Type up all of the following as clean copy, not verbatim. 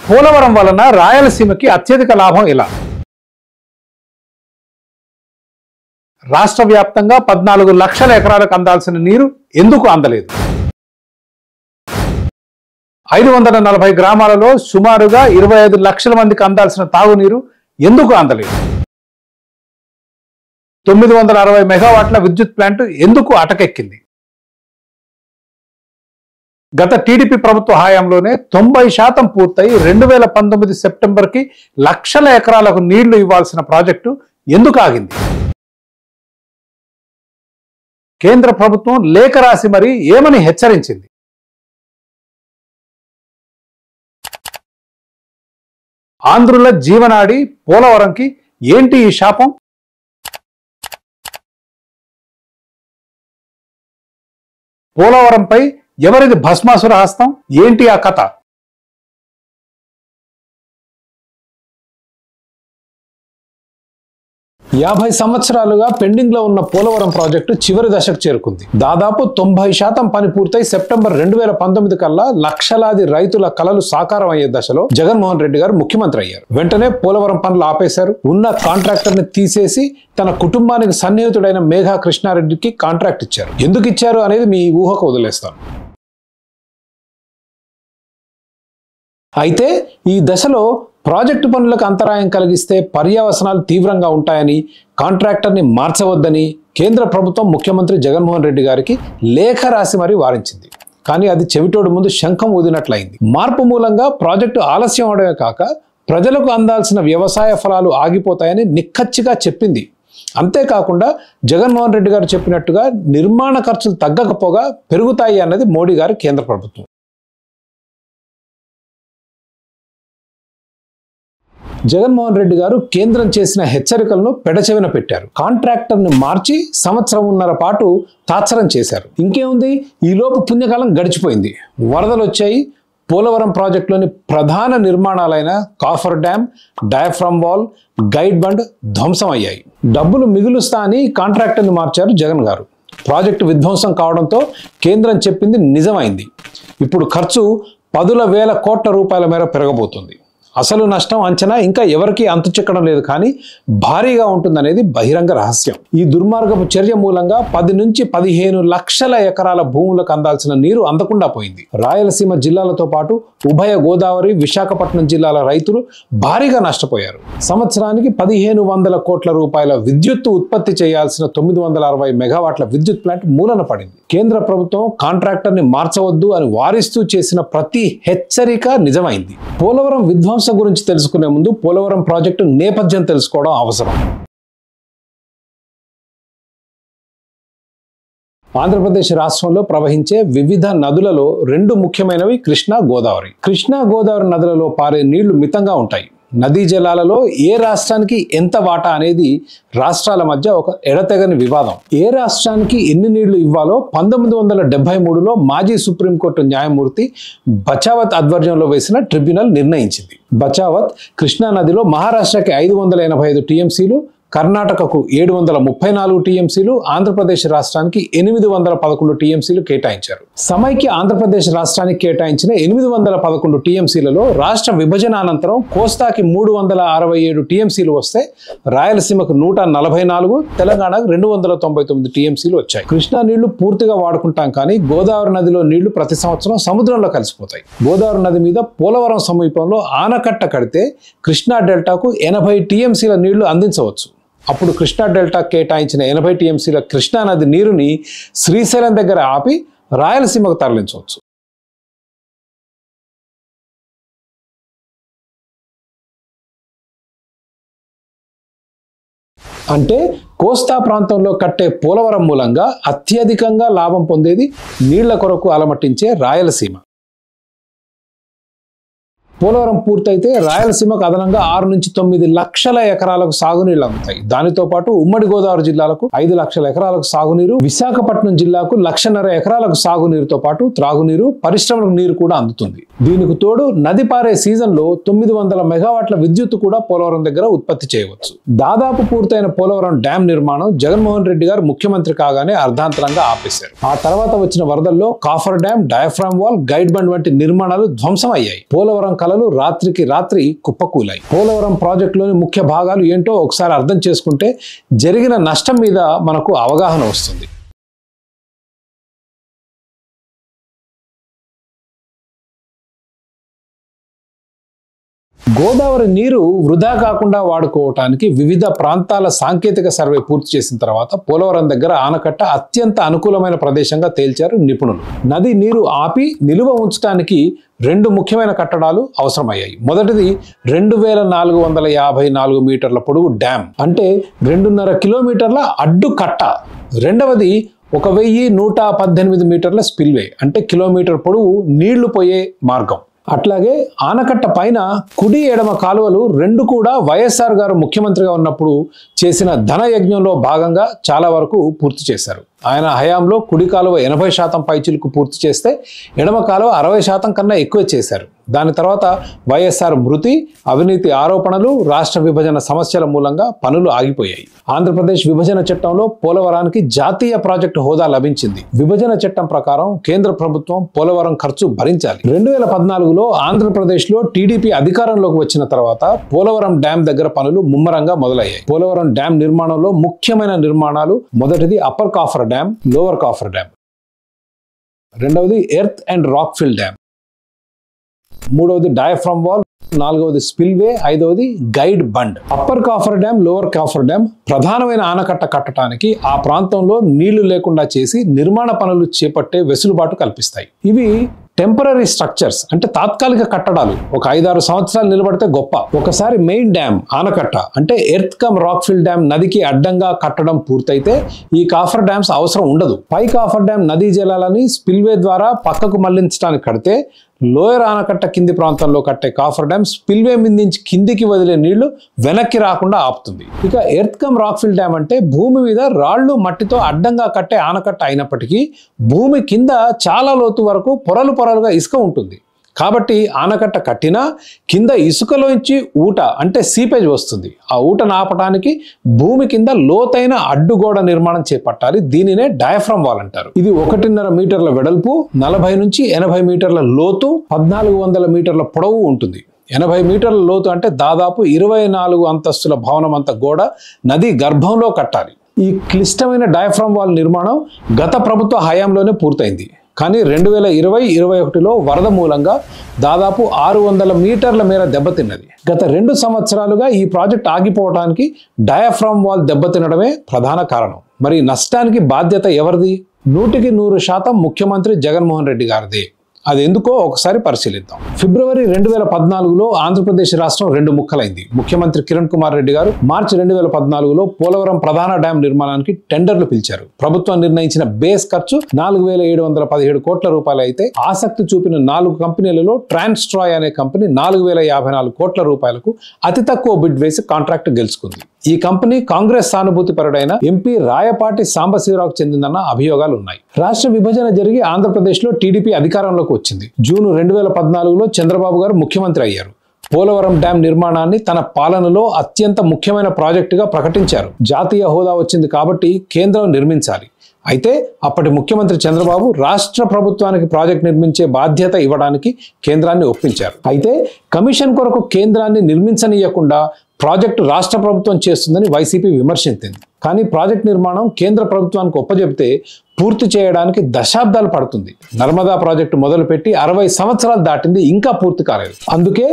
పోలవరం వలన రాయలసీమకి అత్యధిక లాభం ఇలా. రాష్ట్ర వ్యాప్తంగా 14 లక్షల ఎకరాలకు అందాల్సిన నీరు ఎందుకు అందలేదు? 540 గ్రామాలలో సుమారుగా 25 లక్షల మందికి అందాల్సిన తాగునీరు ఎందుకు అందలేదు? 960 మెగావాట్ల విద్యుత్ ప్లాంట్ ఎందుకు అటకెక్కింది? గత టీడీపీ ప్రభుత్వ హయాంలోనే 90% పూర్తయి 2019 సెప్టెంబర్కి లక్షల ఎకరాలకు నీళ్లు ఇవ్వాల్సిన ప్రాజెక్టు ఎందుకు ఆగింది? కేంద్ర ప్రభుత్వం లేఖ రాసి మరి ఏమని హెచ్చరించింది? ఆంధ్రుల జీవనాడి పోలవరంకి ఏంటి ఈ శాపం? పోలవరంపై ఎవరిది భస్మాసుర హస్తం? ఏంటి ఆ కథ? యాభై సంవత్సరాలుగా పెండింగ్ లో ఉన్న పోలవరం ప్రాజెక్టు చివరి దశకు చేరుకుంది. దాదాపు 90% పని పూర్తయి సెప్టెంబర్ 2019 కల్లా లక్షలాది రైతుల కలలు సాకారం అయ్యే దశలో జగన్మోహన్ రెడ్డి గారు ముఖ్యమంత్రి అయ్యారు. వెంటనే పోలవరం పనులు ఆపేశారు. ఉన్న కాంట్రాక్టర్ ని తీసేసి తన కుటుంబానికి సన్నిహితుడైన మేఘా కృష్ణారెడ్డికి కాంట్రాక్ట్ ఇచ్చారు. ఎందుకు ఇచ్చారు అనేది మీ ఊహకు వదిలేస్తాను. అయితే ఈ దశలో ప్రాజెక్టు పనులకు అంతరాయం కలిగిస్తే పర్యవసనాలు తీవ్రంగా ఉంటాయని, కాంట్రాక్టర్ని మార్చవద్దని కేంద్ర ప్రభుత్వం ముఖ్యమంత్రి జగన్మోహన్ రెడ్డి గారికి లేఖ రాసి మరీ వారించింది. కానీ అది చెవిటోడు ముందు శంఖం ఊదినట్లయింది. మార్పు మూలంగా ప్రాజెక్టు ఆలస్యం అవడమే కాక ప్రజలకు అందాల్సిన వ్యవసాయ ఫలాలు ఆగిపోతాయని నిక్కచ్చిగా చెప్పింది. అంతేకాకుండా జగన్మోహన్ రెడ్డి గారు చెప్పినట్టుగా నిర్మాణ ఖర్చులు తగ్గకపోగా పెరుగుతాయి అన్నది మోడీ గారి కేంద్ర ప్రభుత్వం. జగన్మోహన్ రెడ్డి గారు కేంద్రం చేసిన హెచ్చరికలను పెడచెవిన పెట్టారు. కాంట్రాక్టర్ని మార్చి సంవత్సరంన్నర పాటు తాత్సరం చేశారు. ఇంకేముంది, ఈలోపు పుణ్యకాలం గడిచిపోయింది. వరదలు వచ్చాయి. పోలవరం ప్రాజెక్టులోని ప్రధాన నిర్మాణాలైన coffer dam, diaphragm wall, guide bund ధ్వంసం అయ్యాయి. డబ్బులు మిగులుస్తా అని కాంట్రాక్టర్ని మార్చారు జగన్ గారు. ప్రాజెక్టు విధ్వంసం కావడంతో కేంద్రం చెప్పింది నిజమైంది. ఇప్పుడు ఖర్చు 10,000 కోట్ల రూపాయల మేర పెరగబోతుంది. అసలు నష్టం అంచనా ఇంకా ఎవరికీ అంతు చిక్కడం లేదు, కానీ భారీగా ఉంటుందనేది బహిరంగ రహస్యం. ఈ దుర్మార్గపు చర్య మూలంగా 10 నుంచి 15 లక్షల ఎకరాల భూములకు అందాల్సిన నీరు అందకుండా పోయింది. రాయలసీమ జిల్లాలతో పాటు ఉభయ గోదావరి, విశాఖపట్నం జిల్లాల రైతులు భారీగా నష్టపోయారు. సంవత్సరానికి 1,500 కోట్ల రూపాయల విద్యుత్తు ఉత్పత్తి చేయాల్సిన 960 మెగావాట్ల విద్యుత్ ప్లాంట్ మూలన పడింది. కేంద్ర ప్రభుత్వం కాంట్రాక్టర్ని మార్చవద్దు అని వారిస్తూ చేసిన ప్రతి హెచ్చరిక నిజమైంది. పోలవరం విధ్వంసం గురించి తెలుసుకునే ముందు పోలవరం ప్రాజెక్టు నేపథ్యం తెలుసుకోవడం అవసరం. ఆంధ్రప్రదేశ్ రాష్ట్రంలో ప్రవహించే వివిధ నదులలో 2 ముఖ్యమైనవి కృష్ణా, గోదావరి. కృష్ణా, గోదావరి నదులలో పారే నీళ్లు మితంగా ఉంటాయి. నదీ జలాలలో ఏ రాష్ట్రానికి ఎంత వాటా అనేది రాష్ట్రాల మధ్య ఒక ఎడతెగని వివాదం. ఏ రాష్ట్రానికి ఎన్ని నీళ్లు ఇవ్వాలో 1973లో మాజీ సుప్రీంకోర్టు న్యాయమూర్తి బచావత్ ఆధ్వర్యంలో వేసిన ట్రిబ్యునల్ నిర్ణయించింది. బచావత్ కృష్ణా నదిలో మహారాష్ట్రకి 585 టీఎంసీలు, కర్ణాటకకు 734 టీఎంసీలు, ఆంధ్రప్రదేశ్ రాష్ట్రానికి 811 టీఎంసీలు కేటాయించారు. సమైక్య ఆంధ్రప్రదేశ్ రాష్ట్రానికి కేటాయించిన 811 టీఎంసీలలో రాష్ట్ర విభజన అనంతరం కోస్తాకి 367 టీఎంసీలు వస్తే రాయలసీమకు 144, తెలంగాణకు 299 టీఎంసీలు వచ్చాయి. కృష్ణా నీళ్లు పూర్తిగా వాడుకుంటాం, కానీ గోదావరి నదిలో నీళ్లు ప్రతి సంవత్సరం సముద్రంలో కలిసిపోతాయి. గోదావరి నది మీద పోలవరం సమీపంలో ఆనకట్ట కడితే కృష్ణా డెల్టాకు 80 టీఎంసీల నీళ్లు అందించవచ్చు. అప్పుడు కృష్ణా డెల్టా కేటాయించిన 80 టీఎంసీల కృష్ణా నది నీరుని శ్రీశైలం దగ్గర ఆపి రాయలసీమకు తరలించవచ్చు. అంటే కోస్తా ప్రాంతంలో కట్టే పోలవరం మూలంగా అత్యధికంగా లాభం పొందేది నీళ్ల కొరకు అలమటించే రాయలసీమ. పోలవరం పూర్తయితే రాయలసీమకు అదనంగా 6 నుంచి 9 లక్షల ఎకరాలకు సాగునీళ్లు అందుతాయి. దానితో పాటు ఉమ్మడి గోదావరి జిల్లాలకు 5 లక్షల ఎకరాలకు సాగునీరు, విశాఖపట్నం జిల్లాకు 1,50,000 ఎకరాలకు సాగునీరుతో పాటు త్రాగునీరు, పరిశ్రమలకు నీరు కూడా అందుతుంది. దీనికి తోడు నది పారే సీజన్లో 900 మెగావాట్ల విద్యుత్తు కూడా పోలవరం దగ్గర ఉత్పత్తి చేయవచ్చు. దాదాపు పూర్తయిన పోలవరం డ్యాం నిర్మాణం జగన్మోహన్ రెడ్డి గారు ముఖ్యమంత్రి కాగానే అర్ధాంతరంగా ఆపేశారు. ఆ తర్వాత వచ్చిన వరదల్లో coffer dam, diaphragm wall, guide bund వంటి నిర్మాణాలు ధ్వంసం అయ్యాయి. పోలవరం కల కలలు రాత్రికి రాత్రి కుప్పకూలాయి. పోలవరం ప్రాజెక్టులోని ముఖ్య భాగాలు ఏంటో ఒకసారి అర్థం చేసుకుంటే జరిగిన నష్టం మీద మనకు అవగాహన వస్తుంది. గోదావరి నీరు వృధా కాకుండా వాడుకోవటానికి వివిధ ప్రాంతాల సాంకేతిక సర్వే పూర్తి చేసిన తర్వాత పోలవరం దగ్గర ఆనకట్ట అత్యంత అనుకూలమైన ప్రదేశంగా తేల్చారు నిపుణులు. నది నీరు ఆపి నిలువ ఉంచడానికి రెండు ముఖ్యమైన కట్టడాలు అవసరమయ్యాయి. మొదటిది 2454 మీటర్ల పొడవు డ్యామ్, అంటే 2.5 కిలోమీటర్ల అడ్డు కట్ట. రెండవది 1118 మీటర్ల స్పిల్వే, అంటే కిలోమీటర్ పొడవు నీళ్లు పోయే మార్గం. అట్లాగే ఆనకట్ట పైన కుడి ఎడమ కాలువలు రెండు కూడా వైఎస్ఆర్ గారు ముఖ్యమంత్రిగా ఉన్నప్పుడు చేసిన ధన యజ్ఞంలో భాగంగా చాలా వరకు పూర్తి చేశారు. ఆయన హయాంలో కుడి కాలువ 80% పైచిలకు పూర్తి చేస్తే ఎడమ కాలువ 60% కన్నా ఎక్కువ చేశారు. దాని తర్వాత వైఎస్ఆర్ మృతి, అవినీతి ఆరోపణలు, రాష్ట్ర విభజన సమస్యల మూలంగా పనులు ఆగిపోయాయి. ఆంధ్రప్రదేశ్ విభజన చట్టంలో పోలవరానికి జాతీయ ప్రాజెక్టు హోదా లభించింది. విభజన చట్టం ప్రకారం కేంద్ర ప్రభుత్వం పోలవరం ఖర్చు భరించాలి. 2014లో ఆంధ్రప్రదేశ్లో టీడీపీ అధికారంలోకి వచ్చిన తర్వాత పోలవరం డ్యాం దగ్గర పనులు ముమ్మరంగా మొదలయ్యాయి. పోలవరం డ్యాం నిర్మాణంలో ముఖ్యమైన నిర్మాణాలు: మొదటిది upper coffer dam, lower coffer dam. రెండవది earth and rock fill dam. మూడవది డయాఫ్రమ్ వాల్. నాలుగవది స్పిల్వే. ఐదవది guide bund. Upper coffer dam, lower coffer dam ప్రధానమైన ఆనకట్ట కట్టడానికి ఆ ప్రాంతంలో నీళ్లు లేకుండా చేసి నిర్మాణ పనులు చేపట్టే వెసులుబాటు కల్పిస్తాయి. ఇవి టెంపరరీ స్ట్రక్చర్స్, అంటే తాత్కాలిక కట్టడాలు. ఒక 5-6 సంవత్సరాలు నిలబడితే గొప్ప. ఒకసారి మెయిన్ డ్యామ్ ఆనకట్ట, అంటే earth cum rock fill dam నదికి అడ్డంగా కట్టడం పూర్తయితే ఈ కాఫర్ డ్యామ్స్ అవసరం ఉండదు. పై కాఫర్ డ్యామ్ నదీ జలాలని స్పిల్వే ద్వారా పక్కకు మళ్లించడానికి కడితే, లోయర్ ఆనకట్ట కింది ప్రాంతంలో కట్టే కాఫర్ డ్యామ్ స్పిల్వే నుంచి కిందికి వదిలే నీళ్లు వెనక్కి రాకుండా ఆపుతుంది. ఇక earth cum rock fill dam అంటే భూమి మీద రాళ్లు మట్టితో అడ్డంగా కట్టే ఆనకట్ట అయినప్పటికీ భూమి కింద చాలా లోతు వరకు పొరలుగా ఇసుక ఉంటుంది. కాబట్టి ఆనకట్ట కట్టినా కింద ఇసుకలోంచి ఊట, అంటే సీపేజ్ వస్తుంది. ఆ ఊటను ఆపడానికి భూమి కింద లోతైన అడ్డుగోడ నిర్మాణం చేపట్టాలి. దీనినే డయాఫ్రమ్ వాల్ అంటారు. ఇది 1.5 మీటర్ల వెడల్పు, 40 నుంచి 80 మీటర్ల లోతు, 1400 మీటర్ల పొడవు ఉంటుంది. 80 మీటర్ల లోతు అంటే దాదాపు 24 అంతస్తుల భవనం అంత గోడ నది గర్భంలో కట్టాలి. ఈ క్లిష్టమైన డయాఫ్రమ్ వాల్ నిర్మాణం గత ప్రభుత్వ హయాంలోనే పూర్తయింది. కానీ 2020-21లో వరద మూలంగా దాదాపు 600 మీటర్ల మేర దెబ్బతిన్నది. గత 2 సంవత్సరాలుగా ఈ ప్రాజెక్ట్ ఆగిపోవడానికి డయాఫ్రమ్ వాల్ దెబ్బతినడమే ప్రధాన కారణం. మరి నష్టానికి బాధ్యత ఎవరిది? 100% ముఖ్యమంత్రి జగన్మోహన్ రెడ్డి గారిదే. అది ఎందుకో ఒకసారి పరిశీలిద్దాం. ఫిబ్రవరి 2014లో ఆంధ్రప్రదేశ్ రాష్ట్రం 2 ముక్కలైంది. ముఖ్యమంత్రి కిరణ్ కుమార్ రెడ్డి గారు మార్చి 2014లో పోలవరం ప్రధాన డ్యాం నిర్మాణానికి టెండర్లు పిలిచారు. ప్రభుత్వం నిర్ణయించిన బేస్ ఖర్చు 4717 కోట్ల రూపాయలు అయితే ఆసక్తి చూపిన 4 కంపెనీలలో ట్రాన్స్ట్రాయ్ అనే కంపెనీ 4054 కోట్ల రూపాయలకు అతి తక్కువ బిడ్ వేసి కాంట్రాక్ట్ గెలుచుకుంది. ఈ కంపెనీ కాంగ్రెస్ సానుభూతి పరుడైన ఎంపీ రాయపాటి సాంబశివరావుకు చెందిందన్న అభియోగాలు ఉన్నాయి. రాష్ట్ర విభజన జరిగి ఆంధ్రప్రదేశ్లో టీడీపీ అధికారంలోకి వచ్చింది. జూన్ 2014లో చంద్రబాబు గారు ముఖ్యమంత్రి అయ్యారు. పోలవరం డ్యాం నిర్మాణాన్ని తన పాలనలో అత్యంత ముఖ్యమైన ప్రాజెక్టుగా ప్రకటించారు. జాతీయ హోదా వచ్చింది కాబట్టి కేంద్రం నిర్మించాలి. అయితే అప్పటి ముఖ్యమంత్రి చంద్రబాబు రాష్ట్ర ప్రభుత్వానికి ప్రాజెక్ట్ నిర్మించే బాధ్యత ఇవ్వడానికి కేంద్రాన్ని ఒప్పించారు. అయితే కమిషన్ కొరకు కేంద్రాన్ని నిర్మించనీయకుండా ప్రాజెక్టు రాష్ట్ర ప్రభుత్వం చేస్తుందని వైసీపీ విమర్శించింది. కానీ ప్రాజెక్ట్ నిర్మాణం కేంద్ర ప్రభుత్వానికి ఒప్పజెప్తే పూర్తి చేయడానికి దశాబ్దాలు పడుతుంది. నర్మదా ప్రాజెక్టు మొదలుపెట్టి 60 సంవత్సరాలు దాటింది, ఇంకా పూర్తి కాలేదు. అందుకే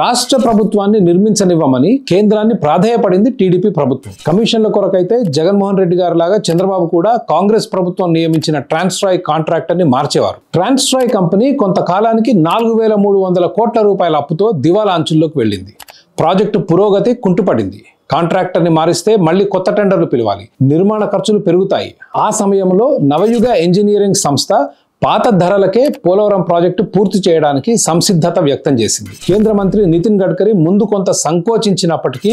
రాష్ట్ర ప్రభుత్వాన్ని నిర్మించనివ్వమని కేంద్రాన్ని ప్రాధేయపడింది టీడీపీ ప్రభుత్వం. కమిషన్ల కొరకైతే జగన్మోహన్ రెడ్డి గారి లాగా చంద్రబాబు కూడా కాంగ్రెస్ ప్రభుత్వం నియమించిన ట్రాన్స్ట్రాయ్ కాంట్రాక్టర్ని మార్చేవారు. ట్రాన్స్ట్రాయ్ కంపెనీ కొంతకాలానికి 4300 కోట్ల రూపాయల అప్పుతో దివాలా అంచుల్లోకి వెళ్ళింది. ప్రాజెక్టు పురోగతి కుంటుపడింది. కాంట్రాక్టర్ని మారిస్తే మళ్ళీ కొత్త టెండర్లు పిలవాలి, నిర్మాణ ఖర్చులు పెరుగుతాయి. ఆ సమయంలో నవయుగ ఇంజనీరింగ్ సంస్థ పాత ధరలకే పోలవరం ప్రాజెక్టు పూర్తి చేయడానికి సంసిద్ధత వ్యక్తం చేసింది. కేంద్ర మంత్రి నితిన్ గడ్కరీ ముందు కొంత సంకోచించినప్పటికీ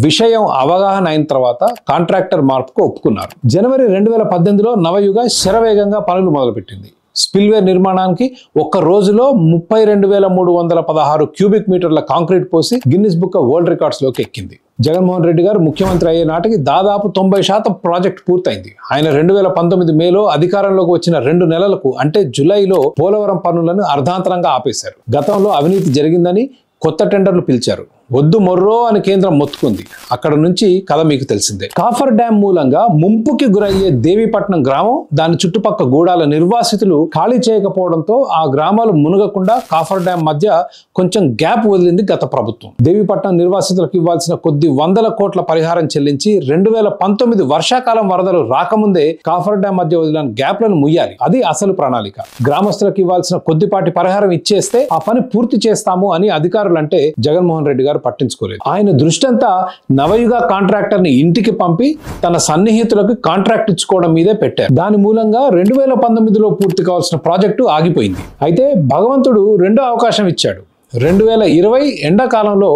విషయం అవగాహన అయిన తర్వాత కాంట్రాక్టర్ మార్పుకు ఒప్పుకున్నారు. జనవరి 2018లో నవయుగ శరవేగంగా పనులు మొదలుపెట్టింది. స్పిల్వే నిర్మాణానికి ఒక్క రోజులో 32,316 క్యూబిక్ మీటర్ల కాంక్రీట్ పోసి Guinness book of world records లోకి ఎక్కింది. జగన్మోహన్ రెడ్డి గారు ముఖ్యమంత్రి అయ్యే నాటికి దాదాపు 90% ప్రాజెక్ట్ పూర్తయింది. ఆయన 2019 మేలో అధికారంలోకి వచ్చిన 2 నెలలకు, అంటే జులైలో పోలవరం పనులను అర్ధాంతరంగా ఆపేశారు. గతంలో అవినీతి జరిగిందని, కొత్త టెండర్లు పిలిచారు. వద్దు మొర్రో అని కేంద్రం మొత్తుకుంది. అక్కడ నుంచి కథ మీకు తెలిసిందే. కాఫర్ డ్యామ్ మూలంగా ముంపుకి గురయ్యే దేవీపట్నం గ్రామం, దాని చుట్టుపక్క గూడాల నిర్వాసితులు ఖాళీ చేయకపోవడంతో ఆ గ్రామాలు మునగకుండా కాఫర్ డ్యామ్ మధ్య కొంచెం గ్యాప్ వదిలింది గత ప్రభుత్వం. దేవీపట్నం నిర్వాసితులకు ఇవ్వాల్సిన కొద్ది వందల కోట్ల పరిహారం చెల్లించి 2019 వర్షాకాలం వరదలు రాకముందే కాఫర్ డ్యామ్ మధ్య వదిలిన గ్యాప్లను ముయ్యాలి. అది అసలు ప్రణాళిక. గ్రామస్తులకు ఇవ్వాల్సిన కొద్దిపాటి పరిహారం ఇచ్చేస్తే ఆ పని పూర్తి చేస్తాము అని అధికారులంటే జగన్మోహన్ రెడ్డి గారు పట్టించుకోలేదు. ఆయన దృష్టంతా నవయుగ కాంట్రాక్టర్ ని ఇంటికి పంపి తన సన్నిహితులకు కాంట్రాక్ట్ ఇచ్చుకోవడం మీదే పెట్టారు. దాని మూలంగా 2019లో పూర్తి కావాల్సిన ప్రాజెక్టు ఆగిపోయింది. అయితే భగవంతుడు రెండో అవకాశం ఇచ్చాడు. 2020 ఎండాకాలంలో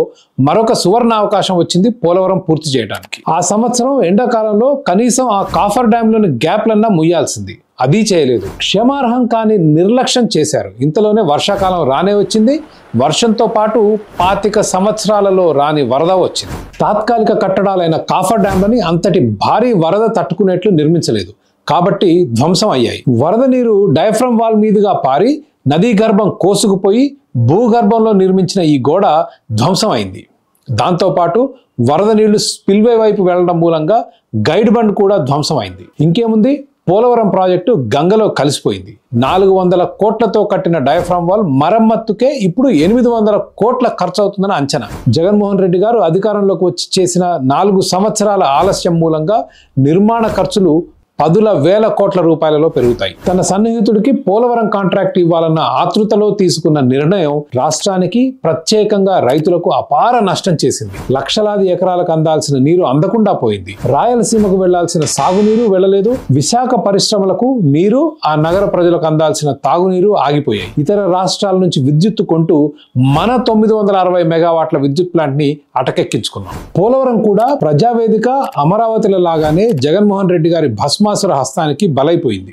మరొక సువర్ణ అవకాశం వచ్చింది పోలవరం పూర్తి చేయడానికి. ఆ సంవత్సరం ఎండాకాలంలో కనీసం ఆ కాఫర్ డ్యామ్ లోని గ్యాప్లన్నా ముయ్యాల్సింది. అది చేయలేదు. క్షమార్హం కాని నిర్లక్ష్యం చేశారు. ఇంతలోనే వర్షాకాలం రానే వచ్చింది. వర్షంతో పాటు 25 సంవత్సరాలలో రాని వరద వచ్చింది. తాత్కాలిక కట్టడాలైన కాఫర్ డ్యాంలని అంతటి భారీ వరద తట్టుకునేట్లు నిర్మించలేదు కాబట్టి ధ్వంసం అయ్యాయి. వరద నీరు డయాఫ్రమ్ వాల్ మీదుగా పారి నదీ గర్భం కోసుకుపోయి భూగర్భంలో నిర్మించిన ఈ గోడ ధ్వంసం అయింది. దాంతోపాటు వరద నీళ్లు స్పిల్వే వైపు వెళ్లడం మూలంగా గైడ్ బండ్ కూడా ధ్వంసం అయింది. ఇంకేముంది, పోలవరం ప్రాజెక్టు గంగలో కలిసిపోయింది. 400 కోట్లతో కట్టిన డయాఫ్రామ్ వాల్ మరమ్మతుకే ఇప్పుడు 800 కోట్ల ఖర్చు అవుతుందని అంచనా. జగన్మోహన్ రెడ్డి గారు అధికారంలోకి వచ్చి చేసిన 4 సంవత్సరాల ఆలస్యం మూలంగా నిర్మాణ ఖర్చులు 10,000 కోట్ల రూపాయలలో పెరుగుతాయి. తన సన్నిహితుడికి పోలవరం కాంట్రాక్ట్ ఇవ్వాలన్న ఆతృతలో తీసుకున్న నిర్ణయం రాష్ట్రానికి, ప్రత్యేకంగా రైతులకు అపార నష్టం చేసింది. లక్షలాది ఎకరాలకు అందాల్సిన నీరు అందకుండా పోయింది. రాయలసీమకు వెళ్లాల్సిన సాగునీరు వెళ్లలేదు. విశాఖ పరిశ్రమలకు నీరు, ఆ నగర ప్రజలకు అందాల్సిన తాగునీరు ఆగిపోయాయి. ఇతర రాష్ట్రాల నుంచి విద్యుత్తు కొంటూ మన 960 మెగావాట్ల విద్యుత్ ప్లాంట్ ని అటకెక్కించుకున్నాం. పోలవరం కూడా ప్రజావేదిక, అమరావతిల లాగానే జగన్మోహన్ రెడ్డి గారి భస్మాసుర హస్తానికి బలైపోయింది.